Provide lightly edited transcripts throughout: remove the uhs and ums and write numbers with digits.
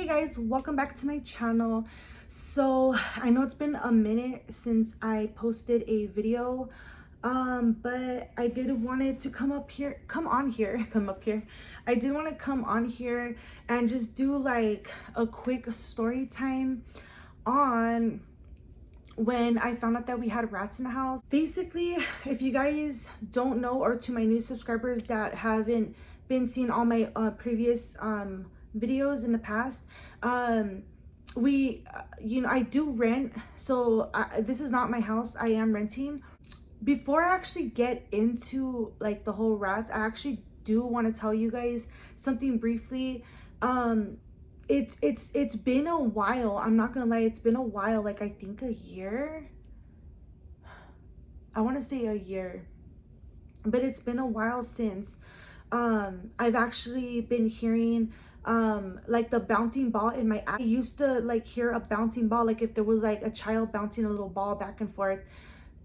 Hey guys, welcome back to my channel. So I know it's been a minute since I posted a video, but I did wanted to come on here. I did want to come on here and just do like a quick story time on when I found out that we had rats in the house. Basically, if you guys don't know, or to my new subscribers that haven't been seeing all my previous videos in the past, I do rent, so this is not my house. I am renting. Before I actually get into like the whole rats, I actually do want to tell you guys something briefly. It's been a while. I'm not gonna lie, it's been a while, like I think a year. I want to say a year, but it's been a while since I've actually been hearing like the bouncing ball in my attic. I used to like hear a bouncing ball, like if there was like a child bouncing a little ball back and forth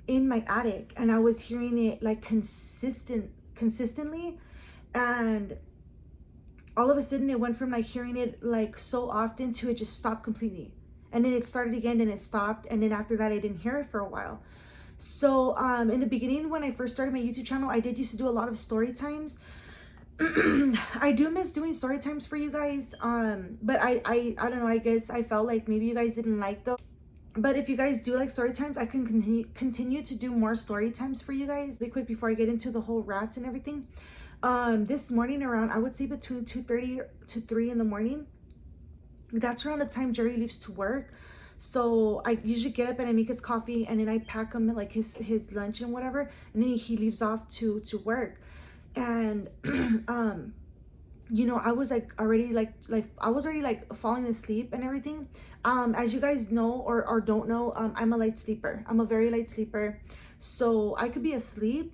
in my attic, and I was hearing it like consistently, and all of a sudden it went from like hearing it like so often to it just stopped completely, and then it started again and it stopped, and then after that I didn't hear it for a while. So in the beginning, when I first started my YouTube channel, I did used to do a lot of story times. I do miss doing story times for you guys, but I don't know, I guess I felt like maybe you guys didn't like those. But if you guys do like story times, I can continue to do more story times for you guys. Really quick before I get into the whole rats and everything, this morning around, I would say between 2:30 to 3 in the morning, that's around the time Jerry leaves to work. So I usually get up and I make his coffee, and then I pack him like his lunch and whatever, and then he leaves off to work. And you know, I was like already like I was already like falling asleep and everything. As you guys know or don't know, I'm a light sleeper. I'm a very light sleeper, so I could be asleep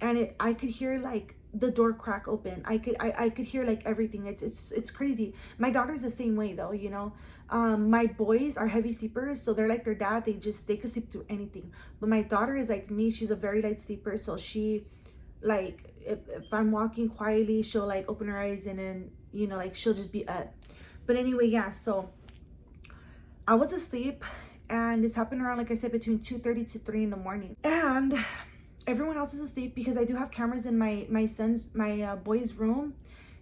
and I could hear like the door crack open. I could hear like everything. It's crazy. My daughter's the same way though, you know. My boys are heavy sleepers, so they're like their dad. They could sleep through anything. But my daughter is like me. She's a very light sleeper, so she, like, if I'm walking quietly, she'll like open her eyes and then, you know, like she'll just be up. But anyway, yeah, so I was asleep, and this happened around, like I said, between 2:30 to 3 in the morning, and everyone else is asleep because I do have cameras in my boys' room,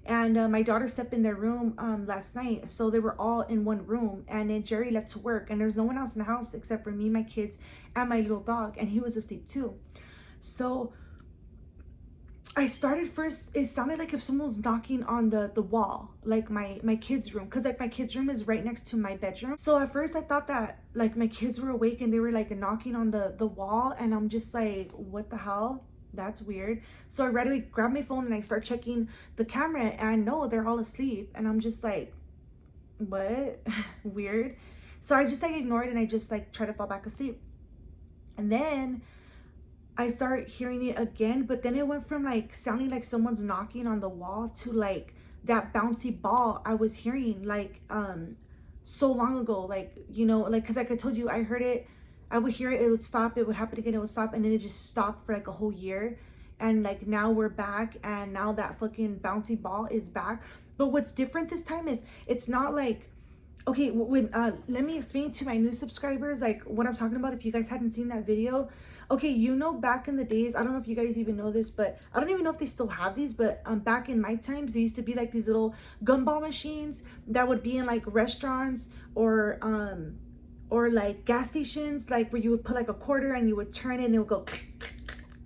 and my daughter slept in their room last night, so they were all in one room. And then Jerry left to work, and there's no one else in the house except for me, my kids, and my little dog, and he was asleep too. So I started first, it sounded like if someone was knocking on the wall, like my kids' room, because like my kids' room is right next to my bedroom. So at first I thought that like my kids were awake and they were like knocking on the wall, and I'm just like, what the hell? That's weird. So I right away grabbed my phone and I start checking the camera, and no, they're all asleep, and I'm just like, what? Weird. So I just like ignored, and I just like try to fall back asleep. And then I start hearing it again, but then it went from like sounding like someone's knocking on the wall to like that bouncy ball I was hearing like so long ago, like, you know, like, because like I told you, I heard it, I would hear it, it would stop, it would happen again, it would stop, and then it just stopped for like a whole year. And like now we're back, and now that fucking bouncy ball is back. But what's different this time is it's not like, okay, when let me explain to my new subscribers like what I'm talking about if you guys hadn't seen that video. Okay, you know, back in the days, I don't know if you guys even know this, but I don't even know if they still have these, but back in my times, there used to be like these little gumball machines that would be in like restaurants or like gas stations, like where you would put like a quarter and you would turn it and it would go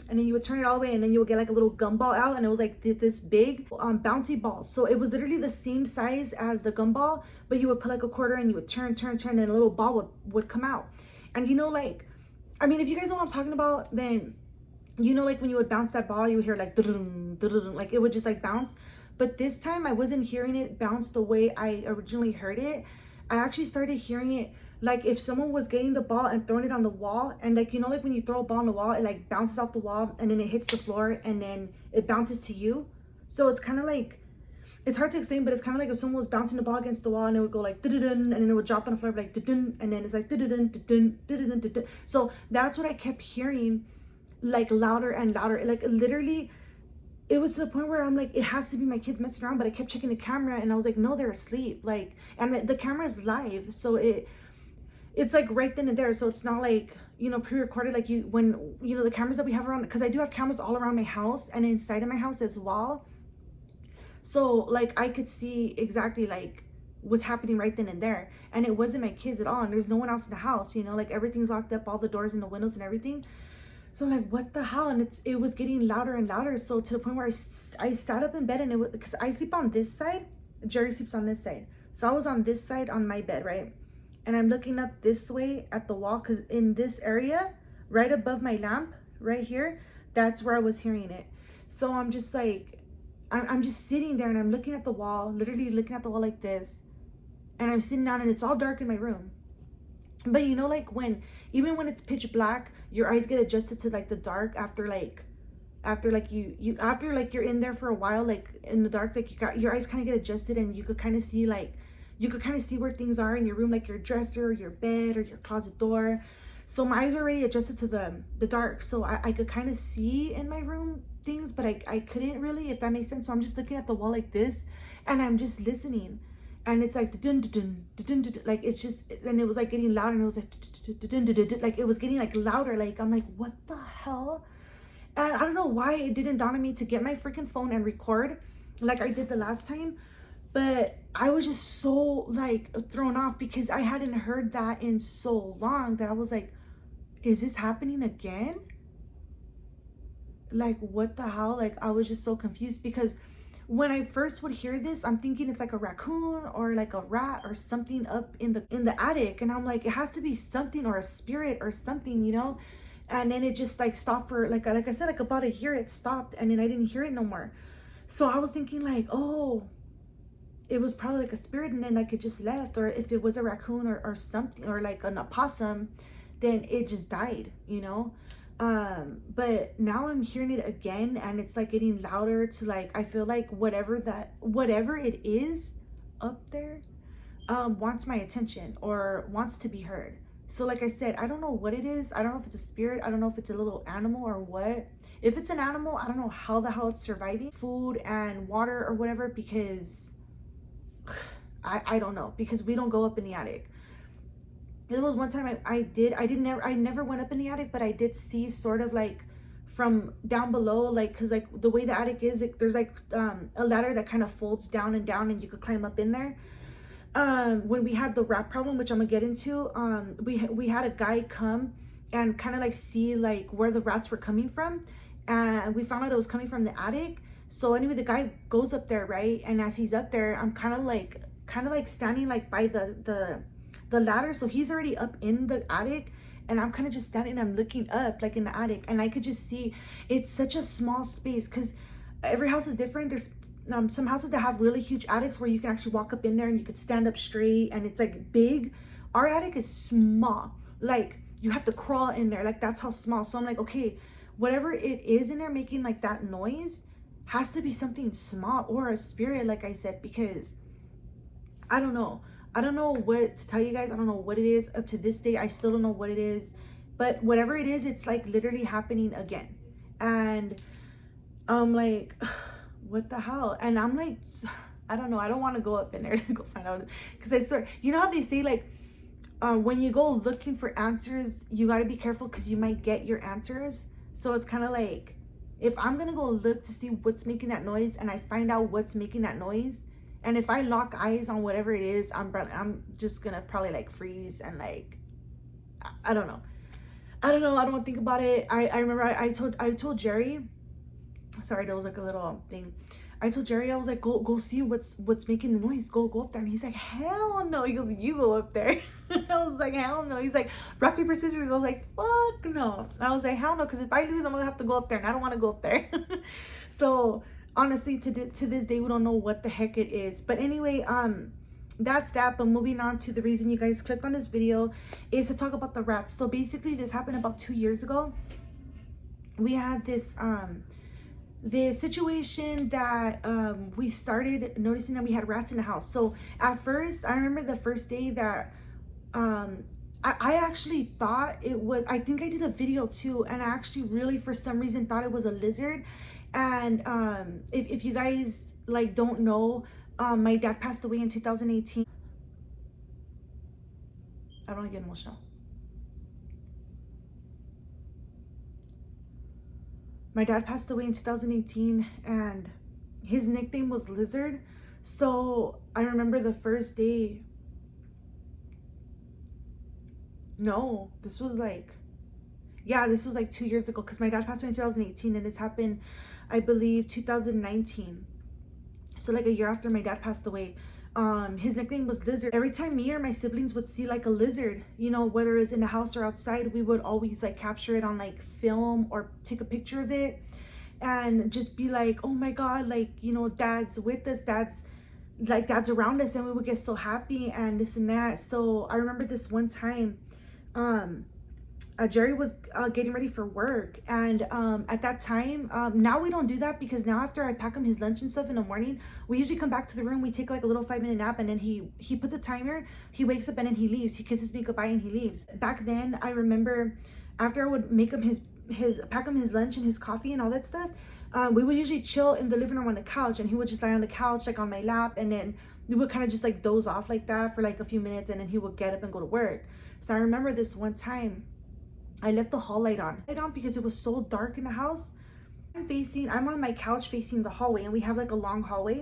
and then you would turn it all the way, and then you would get like a little gumball out, and it was like this big bouncy ball. So it was literally the same size as the gumball, but you would put like a quarter and you would turn, and a little ball would come out. And you know, like, I mean, if you guys know what I'm talking about, then you know, like when you would bounce that ball, you would hear like like it would just like bounce. But this time I wasn't hearing it bounce the way I originally heard it. I actually started hearing it like if someone was getting the ball and throwing it on the wall, and like, you know, like when you throw a ball on the wall, it like bounces off the wall and then it hits the floor and then it bounces to you. So it's kind of like, it's hard to explain, but it's kind of like if someone was bouncing the ball against the wall and it would go like and then it would drop on the floor like and then it's like so that's what I kept hearing, like louder and louder. Like literally it was to the point where I'm like, it has to be my kids messing around. But I kept checking the camera and I was like, no, they're asleep. Like, and the camera is live, so it's like right then and there. So it's not like, you know, pre-recorded, like you, when, you know, the cameras that we have around, because I do have cameras all around my house and inside of my house as well. So like I could see exactly like what's happening right then and there. And it wasn't my kids at all. And there's no one else in the house, you know, like everything's locked up, all the doors and the windows and everything. So I'm like, what the hell? And it was getting louder and louder. So to the point where I sat up in bed, and it was, because I sleep on this side, Jerry sleeps on this side. So I was on this side on my bed, right? And I'm looking up this way at the wall, because in this area, right above my lamp, right here, that's where I was hearing it. So I'm just like, I'm just sitting there and I'm looking at the wall, literally looking at the wall like this. And I'm sitting down and it's all dark in my room. But you know, like even when it's pitch black, your eyes get adjusted to like the dark after you're in there for a while, like in the dark, like your eyes kind of get adjusted, and you could kind of see where things are in your room, like your dresser or your bed or your closet door. So my eyes were already adjusted to the dark, so I could kind of see in my room things, but I couldn't really, if that makes sense. So I'm just looking at the wall like this, and I'm just listening, and it's like dun dun dun dun, like it's just, and it was like getting louder, and it was like it was getting like louder. Like I'm like, what the hell? And I don't know why it didn't dawn on me to get my freaking phone and record like I did the last time. But I was just so like thrown off, because I hadn't heard that in so long, that I was like, is this happening again? Like, what the hell? Like, I was just so confused, because when I first would hear this, I'm thinking it's like a raccoon or like a rat or something up in the attic. And I'm like, it has to be something, or a spirit or something, you know? And then it just like stopped for like I said, like about a year it stopped, and then I didn't hear it no more. So I was thinking like, oh, it was probably like a spirit, and then like it just left. Or if it was a raccoon or something, or like an opossum, then it just died, you know? But now I'm hearing it again, and it's like getting louder, to like, I feel like whatever it is up there wants my attention or wants to be heard. So like I said, I don't know what it is. I don't know if it's a spirit. I don't know if it's a little animal or what. If it's an animal, I don't know how the hell it's surviving food and water or whatever, because I don't know, because we don't go up in the attic. There was one time I never went up in the attic, but I did see sort of like from down below, like, because like the way the attic is, there's like a ladder that kind of folds down and you could climb up in there. When we had the rat problem, which I'm gonna get into, we had a guy come and kind of like see like where the rats were coming from, and we found out it was coming from the attic. So anyway, the guy goes up there, right? And as he's up there, I'm kind of like standing like by the ladder. So he's already up in the attic, and I'm kind of just standing, I'm looking up like in the attic, and I could just see it's such a small space, because every house is different. There's some houses that have really huge attics where you can actually walk up in there and you could stand up straight, and it's like big. Our attic is small, like you have to crawl in there, like that's how small. So I'm like, okay, whatever it is in there making like that noise has to be something small, or a spirit, like I said, because I don't know what to tell you guys. I don't know what it is. Up to this day, I still don't know what it is. But whatever it is, it's like literally happening again. And I'm like, what the hell? And I'm like, I don't know. I don't want to go up in there to go find out. Because I swear, you know how they say like, when you go looking for answers, you got to be careful, because you might get your answers. So it's kind of like, if I'm going to go look to see what's making that noise, and I find out what's making that noise, and if I lock eyes on whatever it is, I'm just gonna probably like freeze, and like, I don't know. I don't want to think about it. I remember I told Jerry, sorry, there was like a little thing. I told Jerry, I was like, go see what's making the noise. Go up there. And he's like, hell no. He goes, you go up there. I was like, hell no. He's like, rock, paper, scissors. I was like, fuck no. I was like, hell no, because if I lose, I'm gonna have to go up there, and I don't want to go up there. So honestly, to this day, we don't know what the heck it is. But anyway, that's that. But moving on to the reason you guys clicked on this video is to talk about the rats. So basically, this happened about 2 years ago. We had this situation that we started noticing that we had rats in the house. So at first, I remember the first day that I actually thought it was, I think I did a video too, and I actually really for some reason thought it was a lizard. And if you guys like don't know, my dad passed away in 2018. I don't want to get emotional. My dad passed away in 2018, and his nickname was Lizard. So I remember the first day. No, this was like, yeah, this was like 2 years ago, because my dad passed away in 2018, and this happened, I believe, 2019. So like a year after my dad passed away. His nickname was Lizard. Every time me or my siblings would see like a lizard, you know, whether it's in the house or outside, we would always like capture it on like film or take a picture of it, and just be like, oh my god, like, you know, dad's with us, dad's around us, and we would get so happy and this and that. So I remember this one time, Jerry was getting ready for work, and at that time, now we don't do that, because now after I pack him his lunch and stuff in the morning, we usually come back to the room, we take like a little 5-minute nap, and then he puts a timer, he wakes up, and then he leaves, he kisses me goodbye and he leaves. Back then, I remember after I would make him his pack him his lunch and his coffee and all that stuff, we would usually chill in the living room on the couch, and he would just lie on the couch like on my lap, and then we would kind of just like doze off like that for like a few minutes, and then he would get up and go to work. So I remember this one time I left the hall light on because it was so dark in the house. I'm on my couch facing the hallway, and we have like a long hallway,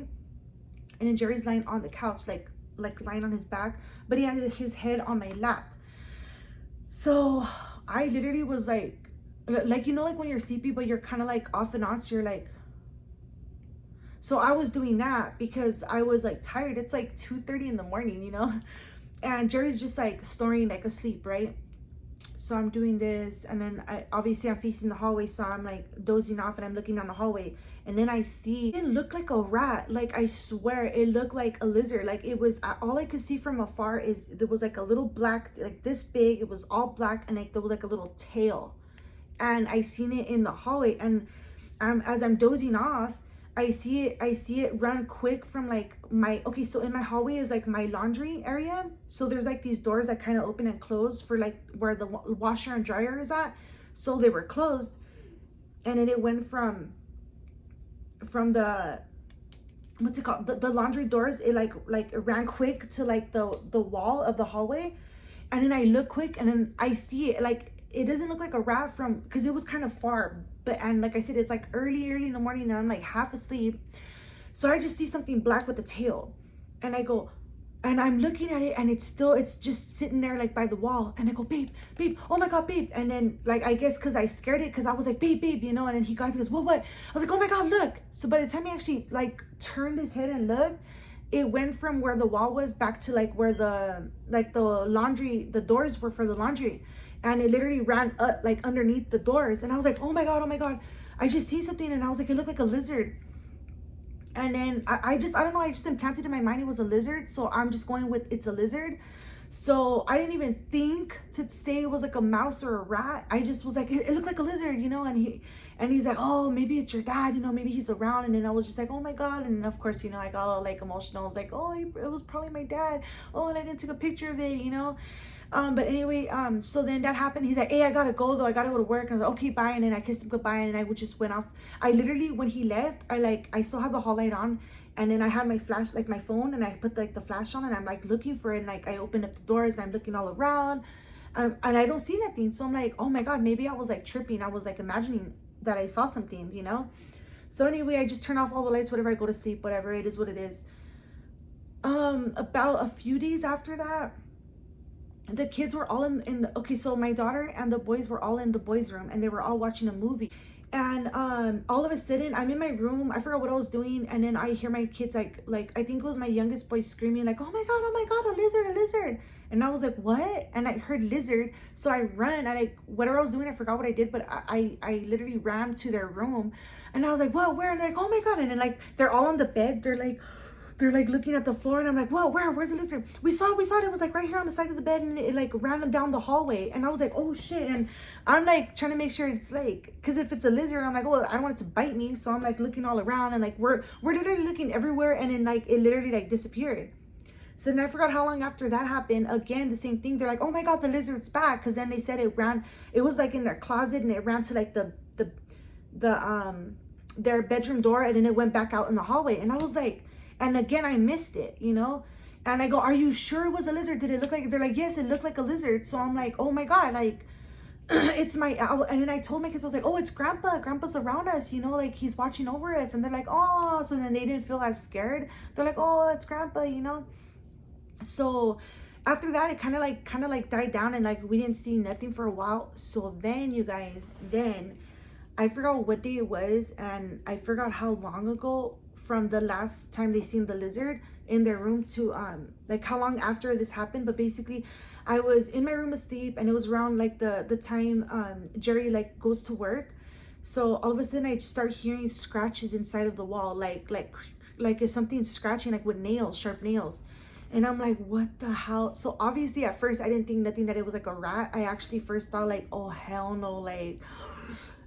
and then Jerry's lying on the couch, like lying on his back, but he has his head on my lap. So I literally was like, you know, like when you're sleepy but you're kind of like off and on, so you're like, so I was doing that because I was like tired. It's like 2:30 in the morning, you know, and Jerry's just like snoring like asleep, right? So I'm doing this, and then I'm facing the hallway, so I'm like dozing off, and I'm looking down the hallway, and then I see, it didn't look like a rat, like I swear it looked like a lizard. Like it was, all I could see from afar is there was like a little black, like this big, it was all black, and like there was like a little tail, and I seen it in the hallway, and as I'm dozing off, I see it run quick from like okay, so in my hallway is like my laundry area. So there's like these doors that kind of open and close for like where the washer and dryer is at. So they were closed, and then it went from the, what's it called, the laundry doors, it it ran quick to like the wall of the hallway. And then I look quick, and then I see it, like it doesn't look like a rat from, because it was kind of far, but, and like I said, it's like early in the morning, and I'm like half asleep. So I just see something black with a tail, and I go, and I'm looking at it, and it's just sitting there like by the wall, and I go, babe, oh my god, babe. And then like, I guess because I scared it, because I was like, babe, you know, and then he got up, he goes, what? I was like, oh my god, look. So by the time he actually like turned his head and looked, it went from where the wall was back to like where the laundry, the doors were for the laundry, and it literally ran up like underneath the doors. And I was like, oh my god, I just see something. And I was like, it looked like a lizard. And then I don't know, I just implanted in my mind it was a lizard, so I'm just going with it's a lizard. So I didn't even think to say it was like a mouse or a rat. I just was like, it looked like a lizard, you know. And he's like, oh, maybe it's your dad, you know, maybe he's around. And then I was just like, oh my god. And of course, you know, I got all like emotional. I was like, oh, it was probably my dad. Oh, and I didn't take a picture of it, you know. But anyway, so then that happened. He's like, hey, I gotta go though, I gotta go to work. And I was like, okay, bye. And then I kissed him goodbye, and then I just went off. I literally, when he left, I still had the hall light on, and then I had my flash, like my phone, and I put like the flash on, and I'm like looking for it, and like I opened up the doors, and I'm looking all around, and I don't see nothing. So I'm like, oh my god, maybe I was like tripping, I was like imagining that I saw something, you know. So anyway, I just turn off all the lights, whatever, I go to sleep, whatever, it is what it is. About a few days after that, the kids were all in the, okay, so my daughter and the boys were all in the boys' room, and they were all watching a movie. And all of a sudden, I'm in my room, I forgot what I was doing, and then I hear my kids like I think it was my youngest boy screaming like, oh my god, a lizard. And I was like, what? And I heard lizard, so I run, and whatever I was doing, I forgot what I did, but I literally ran to their room, and I was like, what, where? And they're like, oh my god. And then like they're all on the beds, they're like looking at the floor, and I'm like, whoa, where's the lizard? We saw it, it was like right here on the side of the bed, and it like ran down the hallway. And I was like, oh shit. And I'm like trying to make sure it's like, because if it's a lizard, I'm like, oh, I don't want it to bite me. So I'm like looking all around, and like we're literally looking everywhere, and then like it literally like disappeared. So then I forgot how long after that happened, again the same thing, they're like, oh my god, the lizard's back. Because then they said it was like in their closet, and it ran to like the their bedroom door, and then it went back out in the hallway. And I was like, and again, I missed it, you know? And I go, are you sure it was a lizard? Did it look like, they're like, yes, it looked like a lizard. So I'm like, oh my God, like, it's my, and then I told my kids, I was like, oh, it's grandpa. Grandpa's around us, you know, like he's watching over us. And they're like, oh, so then they didn't feel as scared. They're like, oh, it's grandpa, you know? So after that, it kind of like died down, and like we didn't see nothing for a while. So then, you guys, then I forgot what day it was, and I forgot how long ago from the last time they seen the lizard in their room to like how long after this happened. But basically, I was in my room asleep, and it was around like the time Jerry like goes to work. So all of a sudden I start hearing scratches inside of the wall, like if something's scratching, like with nails, sharp nails. And I'm like, what the hell? So obviously at first I didn't think nothing, that it was like a rat. I actually first thought like, oh hell no, like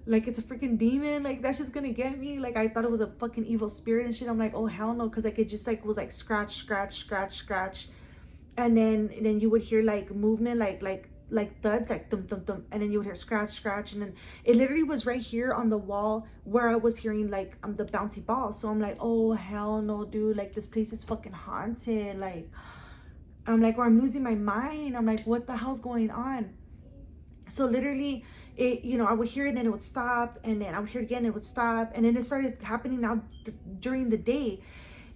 it's a freaking demon, like that's just gonna get me. Like I thought it was a fucking evil spirit and shit. I'm like, oh hell no, because like it just like was like scratch, scratch, scratch, scratch. And then you would hear like movement, like thuds, like thump thump thump, and then you would hear scratch scratch. And then it literally was right here on the wall where I was hearing like the bouncy ball. So I'm like, oh hell no, dude, like this place is fucking haunted. Like I'm like, or I'm losing my mind. I'm like, what the hell's going on? So literally it, you know, I would hear it and it would stop, and then I would hear it again and it would stop, and then it started happening now during the day.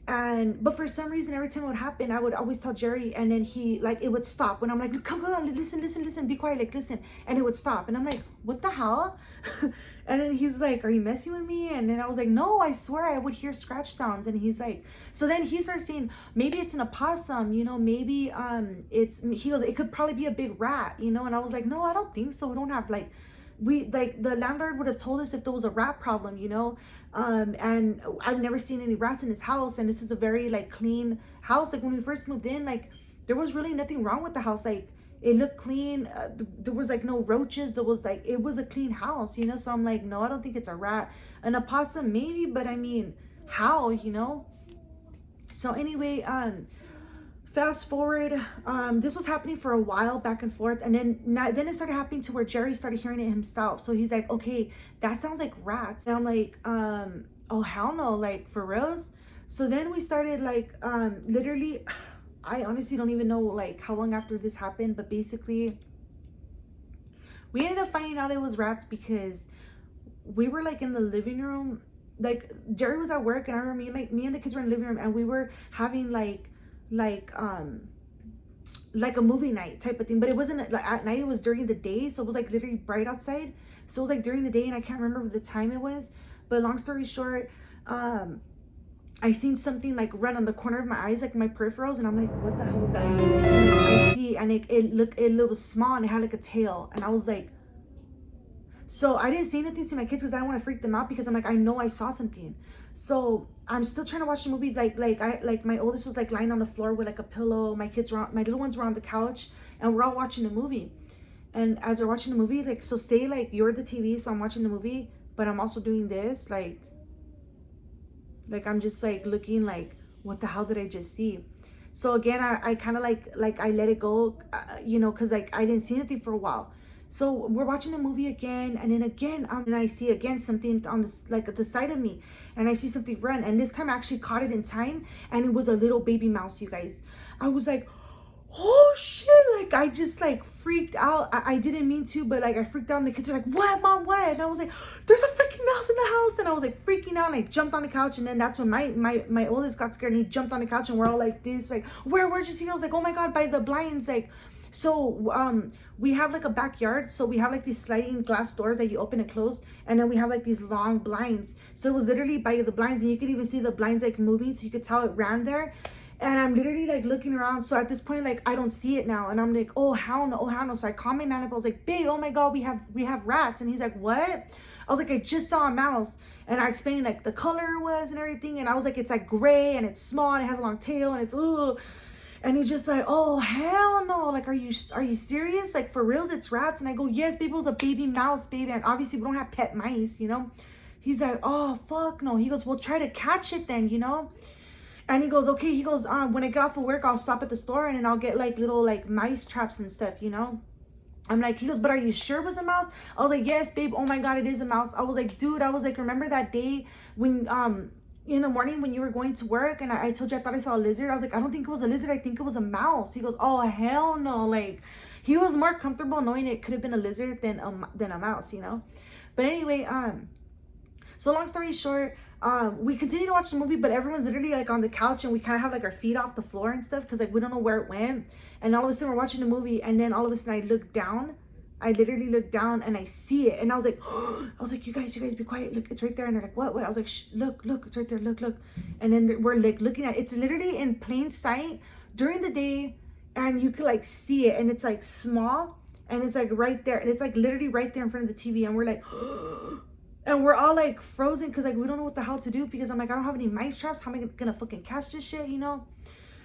And but for some reason, every time it would happen, I would always tell Jerry, and then he like, it would stop when I'm like, come on, listen, be quiet, like listen. And it would stop, and I'm like, what the hell? And then he's like, are you messing with me? And then I was like, no, I swear I would hear scratch sounds. And he's like, so then he starts saying, maybe it's an opossum, you know, maybe it's, he goes, it could probably be a big rat, you know. And I was like, no, I don't think so. We don't have like, we like, the landlord would have told us if there was a rat problem, you know. And I've never seen any rats in his house, and this is a very like clean house. Like when we first moved in, like there was really nothing wrong with the house. Like it looked clean. There was like no roaches. There was like, it was a clean house, you know. So I'm like, no, I don't think it's a rat. An opossum maybe, but I mean, how, you know? So anyway, fast forward, this was happening for a while, back and forth, and then it started happening to where Jerry started hearing it himself. So he's like, okay, that sounds like rats. And I'm like, oh hell no, like for reals. So then we started like literally, I honestly don't even know like how long after this happened, but basically we ended up finding out it was rats because we were like in the living room. Like Jerry was at work, and I remember me and the kids were in the living room, and we were having like a movie night type of thing. But it wasn't like at night, it was during the day. So it was like literally bright outside. So it was like during the day, and I can't remember the time it was. But long story short, I seen something like run on the corner of my eyes, like my peripherals, and I'm like, what the hell was that? And I see, and it was small, and it had like a tail, and I was like, so I didn't say anything to my kids because I don't want to freak them out, because I'm like, I know I saw something. So I'm still trying to watch the movie. Like my oldest was like lying on the floor with like a pillow. My little ones were on the couch, and we're all watching the movie. And as we're watching the movie, like, so say like you're the TV, so I'm watching the movie, but I'm also doing this, like I'm just like looking like, what the hell did I just see? So again, I kind of like I let it go, you know, because like I didn't see anything for a while. So we're watching the movie again, and then again, and I see again something on this, like at the side of me, and I see something run, and this time I actually caught it in time, and it was a little baby mouse, you guys. I was like, oh shit, like I just like freaked out. I didn't mean to, but like I freaked out, and the kids are like, what, mom, what? And I was like, there's a freaking mouse in the house. And I was like freaking out, and I jumped on the couch, and then that's when my oldest got scared, and he jumped on the couch, and we're all like this, like, where'd you see? I was like, oh my god, by the blinds. Like, so we have like a backyard, so we have like these sliding glass doors that you open and close, and then we have like these long blinds. So it was literally by the blinds, and you could even see the blinds like moving, so you could tell it ran there. And I'm literally like looking around. So at this point, like I don't see it now, and I'm like, oh hell no, oh hell no. So I call my man up. I was like, babe, oh my god, we have rats. And he's like, what? I was like, I just saw a mouse. And I explained like the color was and everything, and I was like, it's like gray, and it's small, and it has a long tail, and it's ooh. And he's just like, oh hell no, like are you serious? Like for reals, it's rats? And I go, yes, baby, it was a baby mouse, baby, and obviously we don't have pet mice, you know. He's like, oh fuck no. He goes, well, try to catch it then, you know. And he goes, okay. He goes, when I get off of work, I'll stop at the store, and then I'll get like little like mice traps and stuff, you know. I'm like, he goes, but are you sure it was a mouse? I was like, yes, babe. Oh my God, it is a mouse. I was like, dude, I was like, remember that day when, in the morning when you were going to work and I told you I thought I saw a lizard? I was like, I don't think it was a lizard. I think it was a mouse. He goes, oh, hell no. Like, he was more comfortable knowing it could have been a lizard than a mouse, you know? But anyway, so long story short, we continue to watch the movie, but everyone's literally like on the couch and we kind of have like our feet off the floor and stuff because like we don't know where it went. And all of a sudden we're watching the movie and then all of a sudden I look down. I literally look down and I see it and I was like, I was like, you guys be quiet. Look, it's right there. And they're like, what? I was like, shh, look, it's right there. Look. And then we're like looking at it. It's literally in plain sight during the day and you could like see it and it's like small and it's like right there. And it's like literally right there in front of the TV and we're like, and we're all like frozen because like we don't know what the hell to do because I'm like, I don't have any mice traps. How am I gonna fucking catch this shit, you know?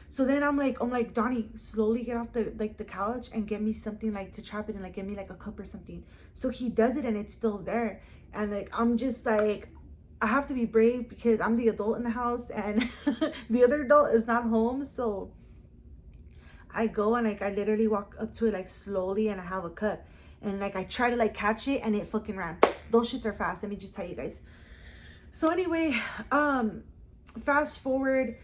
So then I'm like, Donnie, slowly get off the couch and get me something like to trap it and like get me like a cup or something. So he does it and it's still there. And like I'm just like, I have to be brave because I'm the adult in the house and the other adult is not home. So I go and like I literally walk up to it like slowly and I have a cup. And like I try to like catch it and it fucking ran. Those shits are fast. Let me just tell you guys. So anyway, fast forward,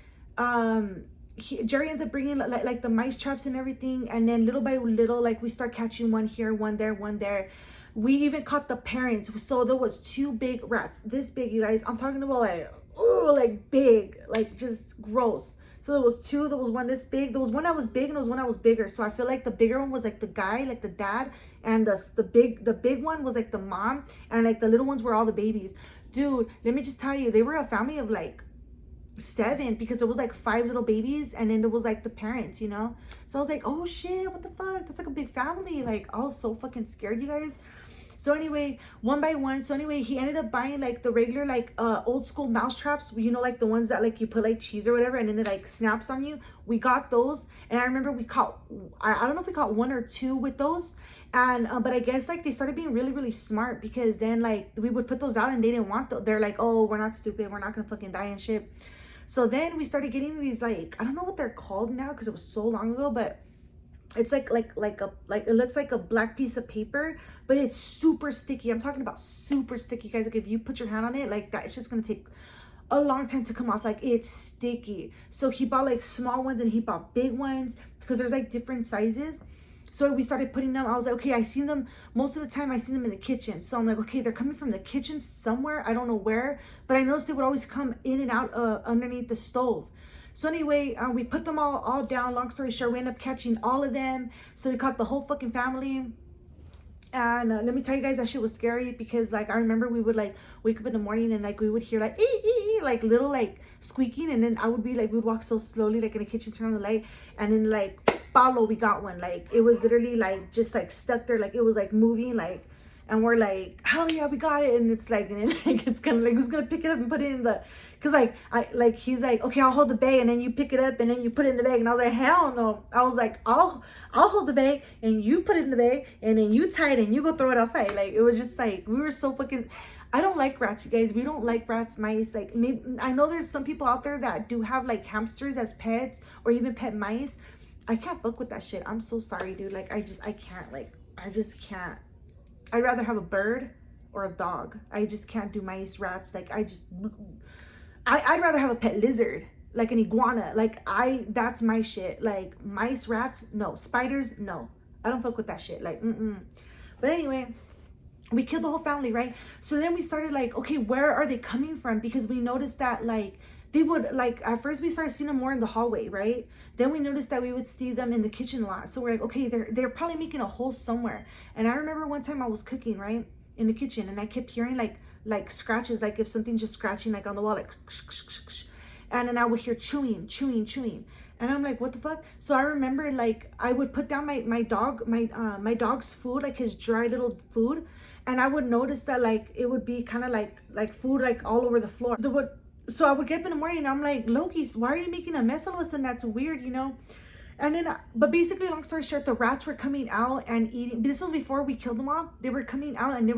Jerry ends up bringing like the mice traps and everything, and then little by little, like we start catching one here, one there. We even caught the parents. So there was 2 big rats, this big, you guys. I'm talking about like, oh, like big, like just gross. So there was 2. There was one this big. There was one that was big and there was one that was bigger. So I feel like the bigger one was like the guy, like the dad, and the big one was like the mom, and like the little ones were all the babies. Dude, let me just tell you, they were a family of like 7 because it was like 5 little babies and then there was like the parents, you know? So I was like, oh shit, what the fuck? That's like a big family. Like I was so fucking scared, you guys. So anyway, one by one. So anyway, he ended up buying like the regular like old school mouse traps, you know, like the ones that like you put like cheese or whatever and then it like snaps on you. We got those and I remember we caught, I don't know if we caught 1 or 2 with those. And but I guess like they started being really smart because then like we would put those out and they didn't want those. They're like, oh, we're not stupid, we're not gonna fucking die and shit. So then we started getting these like, I don't know what they're called now because it was so long ago, but it's like it looks like a black piece of paper, but it's super sticky. I'm talking about super sticky, guys. Like if you put your hand on it like that, it's just gonna take a long time to come off. Like it's sticky. So he bought like small ones and he bought big ones because there's like different sizes. So we started putting them. I was like, okay, I seen them most of the time. I seen them in the kitchen. So I'm like, okay, they're coming from the kitchen somewhere. I don't know where, but I noticed they would always come in and out underneath the stove. So anyway, we put them all down. Long story short, we ended up catching all of them. So we caught the whole fucking family. And let me tell you guys, that shit was scary because like I remember we would like wake up in the morning and like we would hear like like little like squeaking, and then I would be like, we'd walk so slowly like in the kitchen, turn on the light, and then like Paulo, we got one. Like it was literally like just like stuck there, like it was like moving, like, and we're like, hell yeah, we got it. And it's like, and then like it's kind of like, who's gonna pick it up and put it in the, because like he's like, okay, I'll hold the bag, and then you pick it up and then you put it in the bag. And I was like, hell no. I was like, I'll hold the bag and you put it in the bag and then you tie it and you go throw it outside. Like it was just like, we were so fucking, I don't like rats, you guys. We don't like rats, mice. Like maybe, I know there's some people out there that do have like hamsters as pets or even pet mice. I can't fuck with that shit. I'm so sorry, dude. Like I can't, like I just can't. I'd rather have a bird or a dog. I just can't do mice, rats. Like I'd rather have a pet lizard, like an iguana. Like that's my shit. Like mice, rats, no. Spiders, no. I don't fuck with that shit. Like, But anyway, we killed the whole family, right? So then we started like, okay, where are they coming from? Because we noticed that like they would, like, at first we started seeing them more in the hallway, right? Then we noticed that we would see them in the kitchen a lot. So we're like, okay, they're probably making a hole somewhere. And I remember one time I was cooking, right, in the kitchen, and I kept hearing like scratches, like if something's just scratching like on the wall, like and then I would hear chewing. And I'm like, what the fuck? So I remember like I would put down my dog's food, like his dry little food, and I would notice that like it would be kind of like food like all over the floor. So I would get up in the morning and I'm like, Loki, why are you making a mess all of a sudden? That's weird, you know? And then, but basically, long story short, the rats were coming out and eating. This was before we killed them all. They were coming out and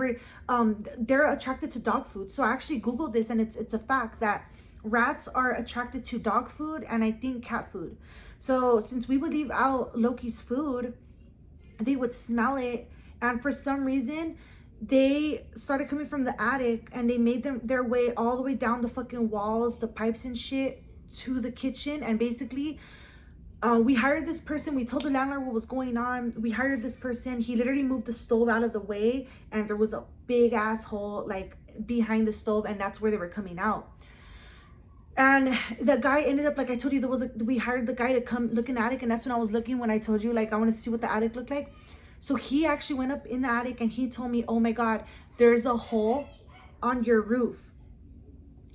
they're attracted to dog food. So I actually Googled this, and it's a fact that rats are attracted to dog food and I think cat food. So since we would leave out Loki's food, they would smell it, and for some reason they started coming from the attic, and they made their way all the way down the fucking walls, the pipes and shit, to the kitchen. And basically we hired this person. We told the landlord what was going on. We hired this person. He literally moved the stove out of the way, and there was a big ass hole like behind the stove, and that's where they were coming out. And the guy ended up, like I told you, we hired the guy to come look in the attic, and that's when I was looking, when I told you like I wanted to see what the attic looked like. So he actually went up in the attic, and he told me, oh my God, there's a hole on your roof.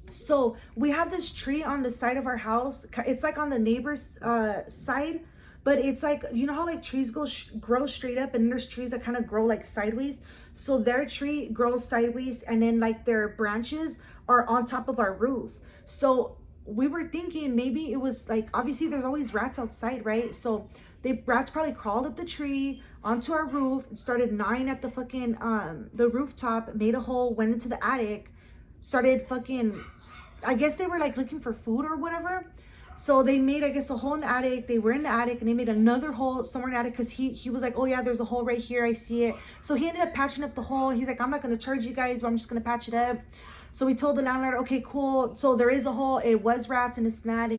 So we have this tree on the side of our house. It's like on the neighbor's side, but it's like, you know how like trees grow straight up, and there's trees that kind of grow like sideways. So their tree grows sideways, and then like their branches are on top of our roof. So we were thinking maybe it was like, obviously there's always rats outside, right? So rats probably crawled up the tree onto our roof and started gnawing at the fucking the rooftop, made a hole, went into the attic, started fucking, I guess they were like looking for food or whatever. So they made, I guess, a hole in the attic. They were in the attic, and they made another hole somewhere in the attic, because he was like, oh yeah, there's a hole right here, I see it. So he ended up patching up the hole. He's like, I'm not gonna charge you guys, but I'm just gonna patch it up. So we told the landlord, okay, cool. So there is a hole. It was rats in it's not.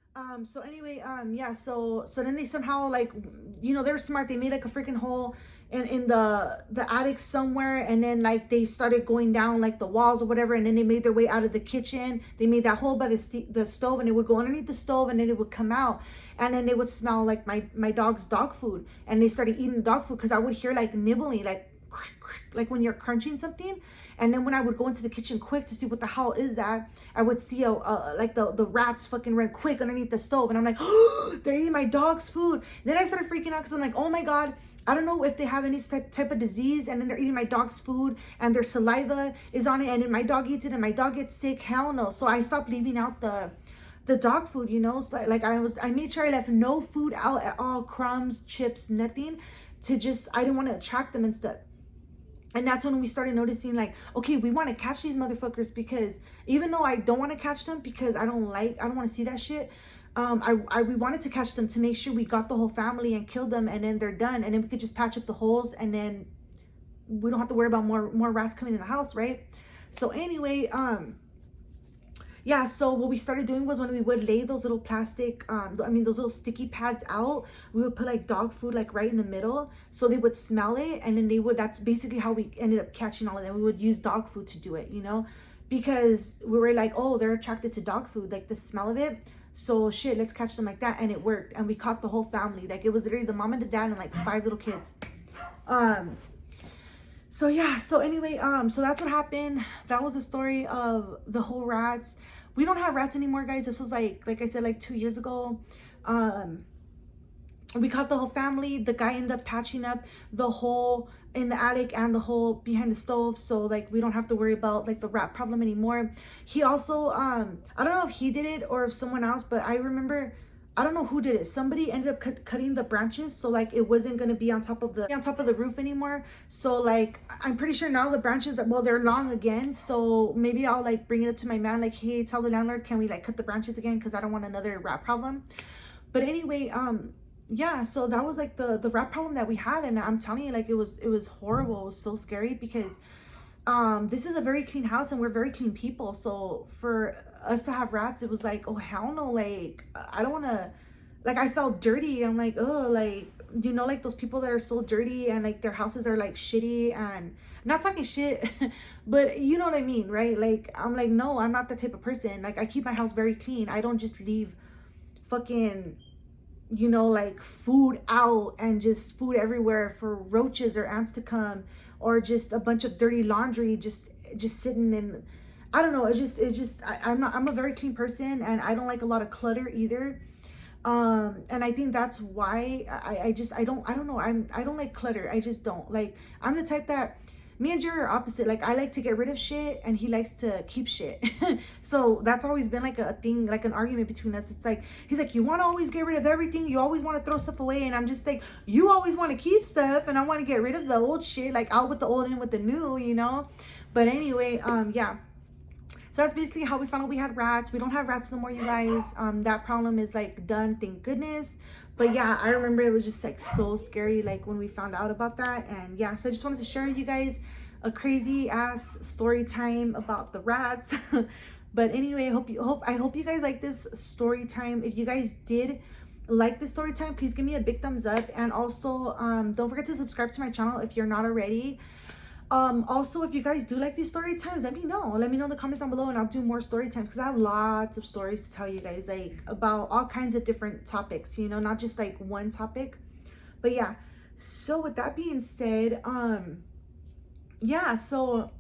So anyway, yeah. So then they somehow, like, you know, they're smart. They made like a freaking hole in the attic somewhere, and then like they started going down like the walls or whatever, and then they made their way out of the kitchen. They made that hole by the stove, and it would go underneath the stove, and then it would come out, and then it would smell like my dog's dog food, and they started eating the dog food, because I would hear like nibbling, like when you're crunching something. And then when I would go into the kitchen quick to see what the hell is that, I would see like the rats fucking run quick underneath the stove, and I'm like, oh, they're eating my dog's food. Then I started freaking out, because I'm like, oh my God, I don't know if they have any type of disease, and then they're eating my dog's food, and their saliva is on it, and then my dog eats it, and my dog gets sick. Hell no. So I stopped leaving out the dog food, you know. So like I made sure I left no food out at all, crumbs, chips, nothing, I didn't want to attract them and stuff. And that's when we started noticing, like, okay, we want to catch these motherfuckers, because even though I don't want to catch them, because I don't want to see that shit. We wanted to catch them to make sure we got the whole family and killed them, and then they're done, and then we could just patch up the holes, and then we don't have to worry about more rats coming in the house, right? So anyway, yeah, so what we started doing was, when we would lay those little plastic, those little sticky pads out, we would put like dog food like right in the middle, so they would smell it, and then that's basically how we ended up catching all of them. We would use dog food to do it, you know, because we were like, oh, they're attracted to dog food, like the smell of it. So shit, let's catch them like that. And it worked, and we caught the whole family. Like, it was literally the mom and the dad and like 5 little kids. So yeah, so anyway, so that's what happened. That was the story of the whole rats. We don't have rats anymore, guys. This was like I said, like 2 years ago. We caught the whole family. The guy ended up patching up the hole in the attic and the hole behind the stove, so like we don't have to worry about like the rat problem anymore. He also I don't know if he did it or if someone else, but I remember, I don't know who did it. Somebody ended up cutting the branches, so like it wasn't gonna be on top of the roof anymore. So like I'm pretty sure now the branches they're long again. So maybe I'll like bring it up to my man, like, hey, tell the landlord, can we like cut the branches again, because I don't want another rat problem. But anyway, yeah, so that was like the rat problem that we had, and I'm telling you, like, it was horrible. It was so scary, because this is a very clean house, and we're very clean people. So for us to have rats, it was like, oh hell no, like I don't want to, like, I felt dirty. I'm like, oh, like, you know, like those people that are so dirty, and like their houses are like shitty, and not talking shit but you know what I mean, right? Like, I'm like, no, I'm not that type of person. Like, I keep my house very clean. I don't just leave fucking, you know, like food out and just food everywhere for roaches or ants to come, or just a bunch of dirty laundry just sitting in, I don't know. I'm a very clean person, and I don't like a lot of clutter either. And I think that's why I don't know. I don't like clutter. I just don't like. I'm the type that, me and Jerry are opposite. Like, I like to get rid of shit, and he likes to keep shit. So that's always been like a thing, like an argument between us. It's like, he's like, you want to always get rid of everything, you always want to throw stuff away, and I'm just like, you always want to keep stuff, and I want to get rid of the old shit, like out with the old, in with the new, you know. But anyway, yeah. So that's basically how we found out we had rats. We don't have rats no more, you guys. That problem is like done, thank goodness. But yeah, I remember it was just like so scary, like when we found out about that. And yeah, so I just wanted to share with you guys a crazy ass story time about the rats. But anyway, I hope you guys like this story time. If you guys did like this story time, please give me a big thumbs up. And also don't forget to subscribe to my channel if you're not already. Also, if you guys do like these story times, let me know in the comments down below, and I'll do more story times, because I have lots of stories to tell you guys, like about all kinds of different topics, you know, not just like one topic. But yeah, so with that being said, yeah, so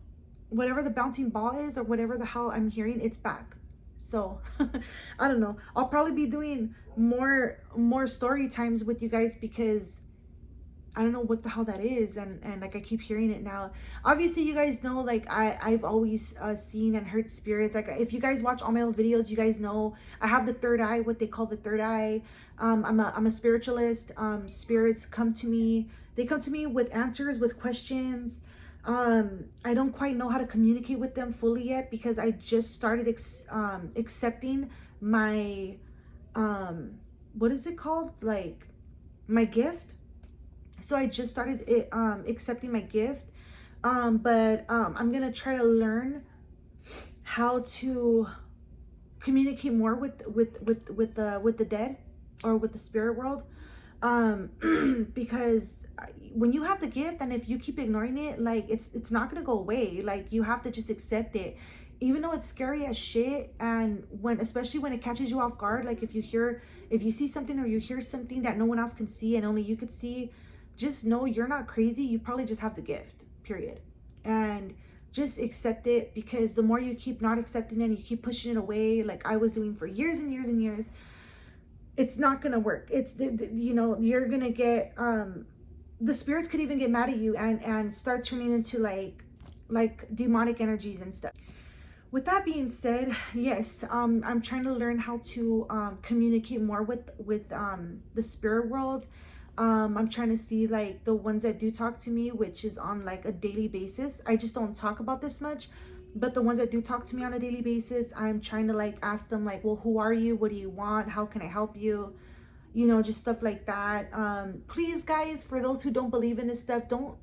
whatever the bouncing ball is, or whatever the hell I'm hearing, it's back. So I don't know, I'll probably be doing more story times with you guys, because I don't know what the hell that is, and like I keep hearing it now. Obviously, you guys know, like I've always seen and heard spirits. Like if you guys watch all my old videos, you guys know I have the third eye, what they call the third eye. I'm a spiritualist. Spirits come to me. They come to me with answers, with questions. I don't quite know how to communicate with them fully yet, because I just started accepting my what is it called, like my gift. So I just started accepting my gift, but I'm gonna try to learn how to communicate more with the dead, or with the spirit world, because when you have the gift, and if you keep ignoring it, like it's not gonna go away. Like you have to just accept it, even though it's scary as shit. And especially when it catches you off guard, like if you see something, or you hear something that no one else can see and only you could see, just know you're not crazy. You probably just have the gift, period. And just accept it, because the more you keep not accepting it and you keep pushing it away, like I was doing for years and years and years, it's not gonna work. It's you know, you're gonna get the spirits could even get mad at you and start turning into like demonic energies and stuff. With that being said, yes, I'm trying to learn how to communicate more with the spirit world. I'm trying to see, like, the ones that do talk to me, which is on like a daily basis. I just don't talk about this much, but the ones that do talk to me on a daily basis, I'm trying to like ask them, like, well, who are you? What do you want? How can I help you? You know, just stuff like that. Please, guys, for those who don't believe in this stuff, don't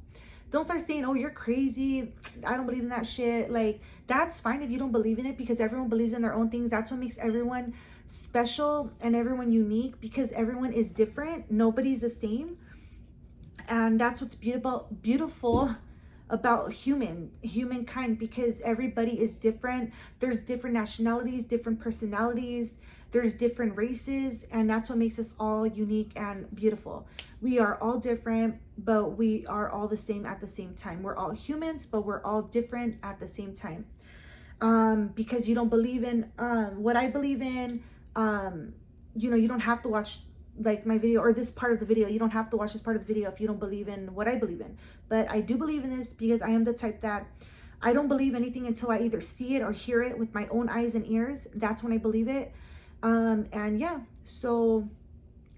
start saying, oh, you're crazy, I don't believe in that shit. Like, that's fine if you don't believe in it, because everyone believes in their own things. That's what makes everyone special and everyone unique, because everyone is different. Nobody's the same. And that's what's beautiful about humankind, because everybody is different. There's different nationalities, different personalities, there's different races, and that's what makes us all unique and beautiful. We are all different, but we are all the same at the same time. We're all humans, but we're all different at the same time. Because you don't believe in what I believe in, you know, you don't have to watch like my video or this part of the video. You don't have to watch this part of the video if you don't believe in what I believe in. But I do believe in this, because I am the type that I don't believe anything until I either see it or hear it with my own eyes and ears. That's when I believe it. And yeah, so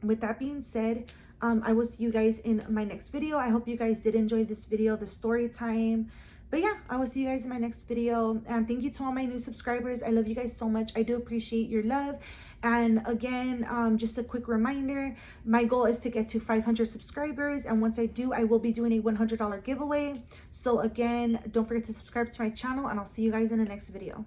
with that being said, I will see you guys in my next video. I hope you guys did enjoy this video, the story time. But yeah, I will see you guys in my next video. And thank you to all my new subscribers. I love you guys so much. I do appreciate your love. And again, just a quick reminder, my goal is to get to 500 subscribers. And once I do, I will be doing a $100 giveaway. So again, don't forget to subscribe to my channel, and I'll see you guys in the next video.